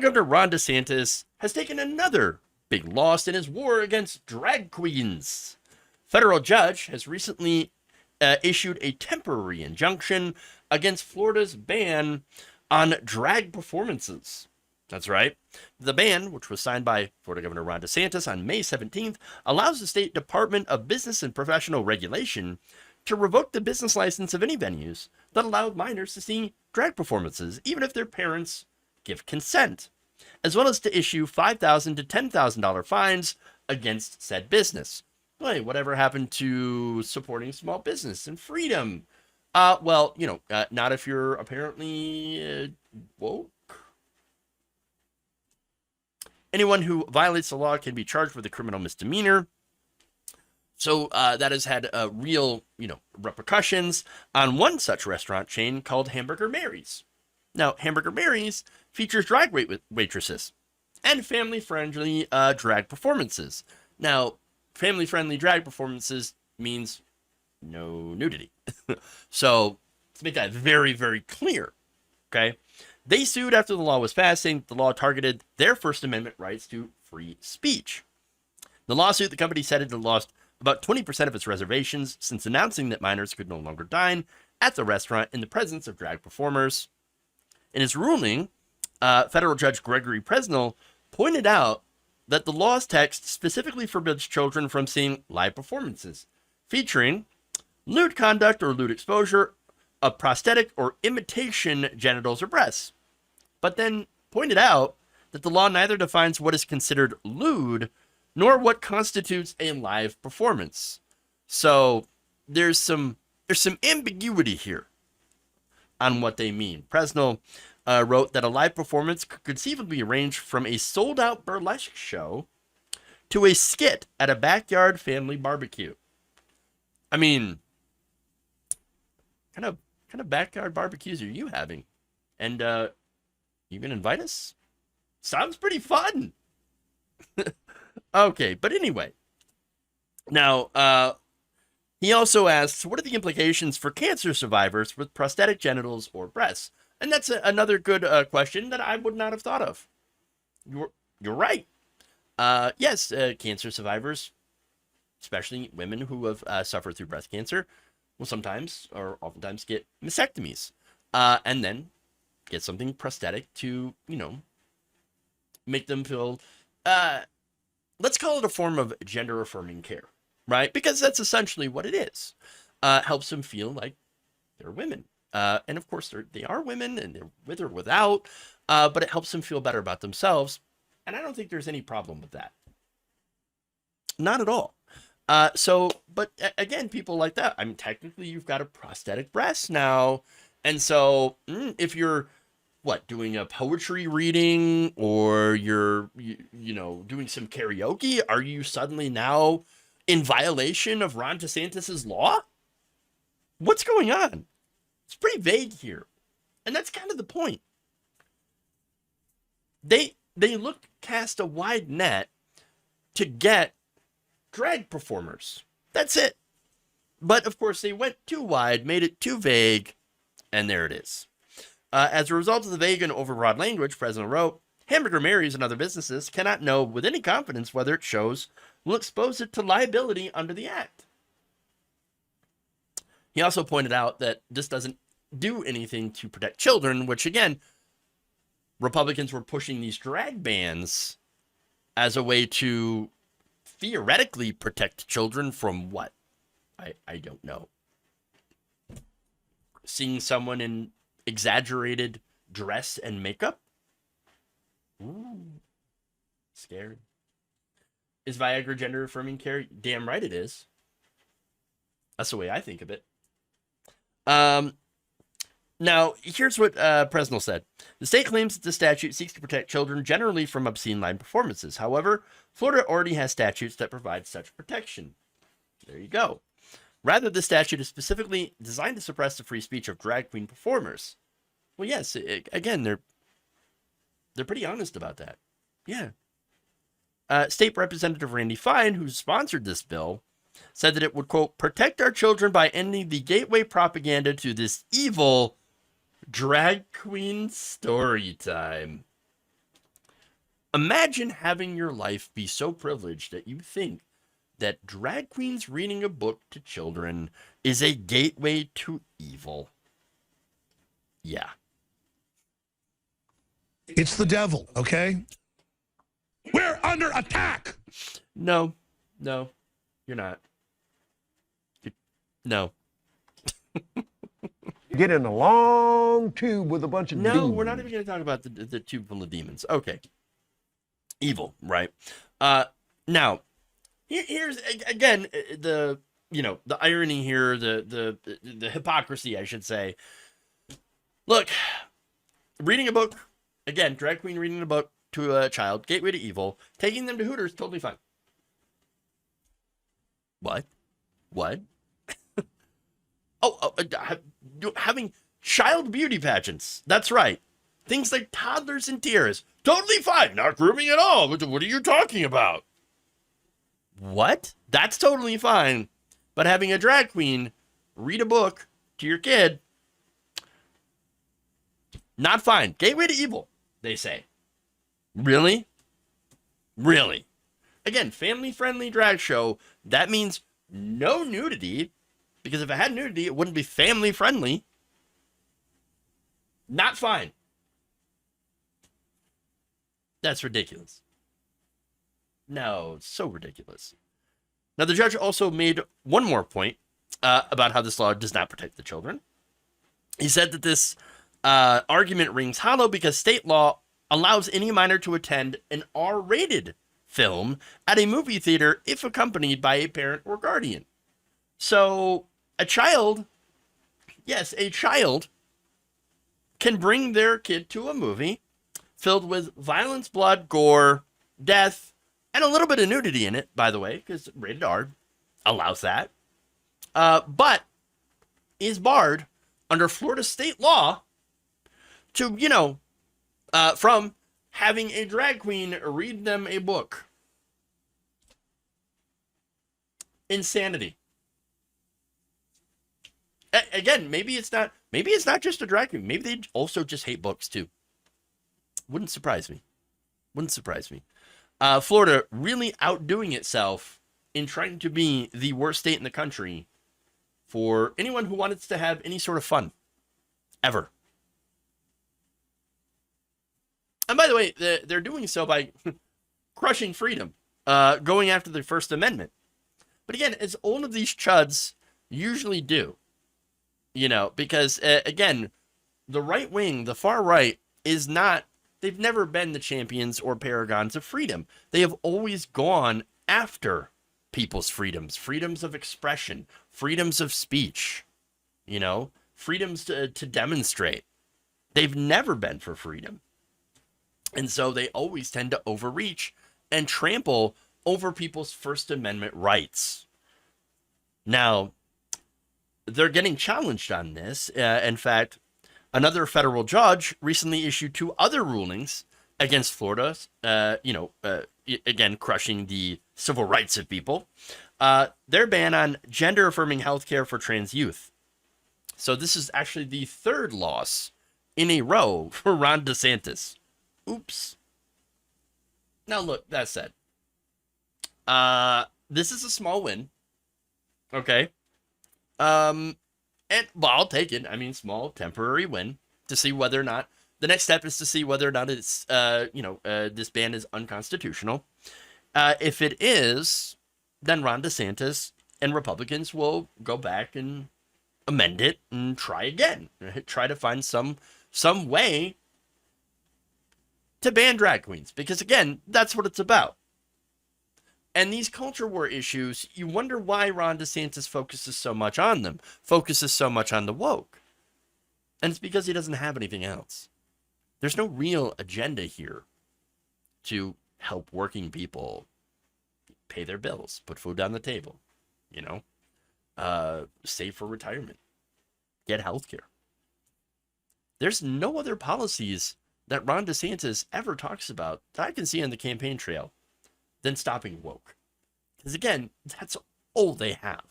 Florida Governor Ron DeSantis has taken another big loss in his war against drag queens. Federal judge has recently issued a temporary injunction against Florida's ban on drag performances. That's right. The ban, which was signed by Florida Governor Ron DeSantis on May 17th, allows the state Department of Business and Professional Regulation to revoke the business license of any venues that allow minors to see drag performances, even if their parents give consent, as well as to issue $5,000 to $10,000 fines against said business. Hey, whatever happened to supporting small business and freedom? Well, not if you're apparently woke. Anyone who violates the law can be charged with a criminal misdemeanor. So that has had real, repercussions on one such restaurant chain called Hamburger Mary's. Now, Hamburger Mary's features drag waitresses and family-friendly drag performances. Now, family-friendly drag performances means no nudity. So, let's make that very, very clear, okay? They sued after the law was passed, saying the law targeted their First Amendment rights to free speech. The lawsuit, the company said it had lost about 20% of its reservations since announcing that minors could no longer dine at the restaurant in the presence of drag performers. In his ruling, federal judge Gregory Presnell pointed out that the law's text specifically forbids children from seeing live performances featuring lewd conduct or lewd exposure of prosthetic or imitation genitals or breasts, but then pointed out that the law neither defines what is considered lewd nor what constitutes a live performance. So there's some ambiguity here on what they mean. Presnell wrote that a live performance could conceivably range from a sold-out burlesque show to a skit at a backyard family barbecue. I mean, kind of backyard barbecues are you having? And you gonna invite us? Sounds pretty fun. Okay, but anyway. Now, he also asks, what are the implications for cancer survivors with prosthetic genitals or breasts? And that's another good question that I would not have thought of. You're right. Yes, cancer survivors, especially women who have suffered through breast cancer, will sometimes or oftentimes get mastectomies and then get something prosthetic to, make them feel, let's call it a form of gender affirming care, right? Because that's essentially what it is. Helps them feel like they're women. And of course, they are women and they're with or without, but it helps them feel better about themselves. And I don't think there's any problem with that. Not at all. But again, people like that, I mean, technically you've got a prosthetic breast now. And so if you're, doing a poetry reading or you're, doing some karaoke, are you suddenly now in violation of Ron DeSantis's law? What's going on? It's pretty vague here. And that's kind of the point. They cast a wide net to get drag performers. That's it. But of course they went too wide, made it too vague, and there it is. As a result of the vague and overbroad language, President wrote, Hamburger Mary's and other businesses cannot know with any confidence whether its shows will expose it to liability under the act. He also pointed out that this doesn't do anything to protect children, which again, Republicans were pushing these drag bans as a way to theoretically protect children from what? I don't know. Seeing someone in exaggerated dress and makeup? Ooh, scary. Is Viagra gender affirming care? Damn right it is. That's the way I think of it. Now, here's what Presnell said. The state claims that the statute seeks to protect children generally from obscene live performances. However, Florida already has statutes that provide such protection. There you go. Rather, the statute is specifically designed to suppress the free speech of drag queen performers. Well, yes, again, they're pretty honest about that. Yeah. State Representative Randy Fine, who sponsored this bill, said that it would, quote, protect our children by ending the gateway propaganda to this evil drag queen story time. Imagine having your life be so privileged that you think that drag queens reading a book to children is a gateway to evil. Yeah. It's the devil, okay? We're under attack. No, you're not. No. Get in a long tube with a bunch of No, demons. we're not even going to talk about the tube full of demons. Okay. Evil, right? Now, here's again the irony here, the hypocrisy, I should say. Look, reading a book, again, drag queen reading a book to a child, gateway to evil. Taking them to Hooters, totally fine. What? Having child beauty pageants. That's right. Things like toddlers and tiaras. Totally fine. Not grooming at all. What are you talking about? What? That's totally fine. But having a drag queen read a book to your kid, not fine. Gateway to evil, they say. Really? Really? Again, family-friendly drag show. That means no nudity. Because if it had nudity, it wouldn't be family-friendly. Not fine. That's ridiculous. No, so ridiculous. Now, the judge also made one more point about how this law does not protect the children. He said that this argument rings hollow because state law allows any minor to attend an R-rated film at a movie theater if accompanied by a parent or guardian. So, a child can bring their kid to a movie filled with violence, blood, gore, death, and a little bit of nudity in it, by the way, because rated R allows that, but is barred under Florida state law to, from having a drag queen read them a book. Insanity. Again, maybe it's not just a drag queen. Maybe they also just hate books too. Wouldn't surprise me. Florida really outdoing itself in trying to be the worst state in the country for anyone who wants to have any sort of fun, ever. And by the way, they're doing so by crushing freedom, going after the First Amendment. But again, as all of these chuds usually do, because again, the right wing, the far right, they've never been the champions or paragons of freedom. They have always gone after people's freedoms of expression, freedoms of speech, freedoms to demonstrate. They've never been for freedom. And so they always tend to overreach and trample over people's First Amendment rights. Now, they're getting challenged on this. In fact, another federal judge recently issued 2 other rulings against Florida, again, crushing the civil rights of people. Their ban on gender-affirming healthcare for trans youth. So this is actually the 3rd loss in a row for Ron DeSantis. Oops. Now, look, that said, this is a small win. Okay. And well, I'll take it. I mean, small temporary win to see whether or not the next step is to see whether or not it's, this ban is unconstitutional. If it is, then Ron DeSantis and Republicans will go back and amend it and try again. Try to find some way to ban drag queens, because again, that's what it's about. And these culture war issues, you wonder why Ron DeSantis focuses so much on them, focuses so much on the woke. And it's because he doesn't have anything else. There's no real agenda here to help working people pay their bills, put food on the table, save for retirement, get health care. There's no other policies that Ron DeSantis ever talks about that I can see on the campaign trail than stopping woke. Because again, that's all they have.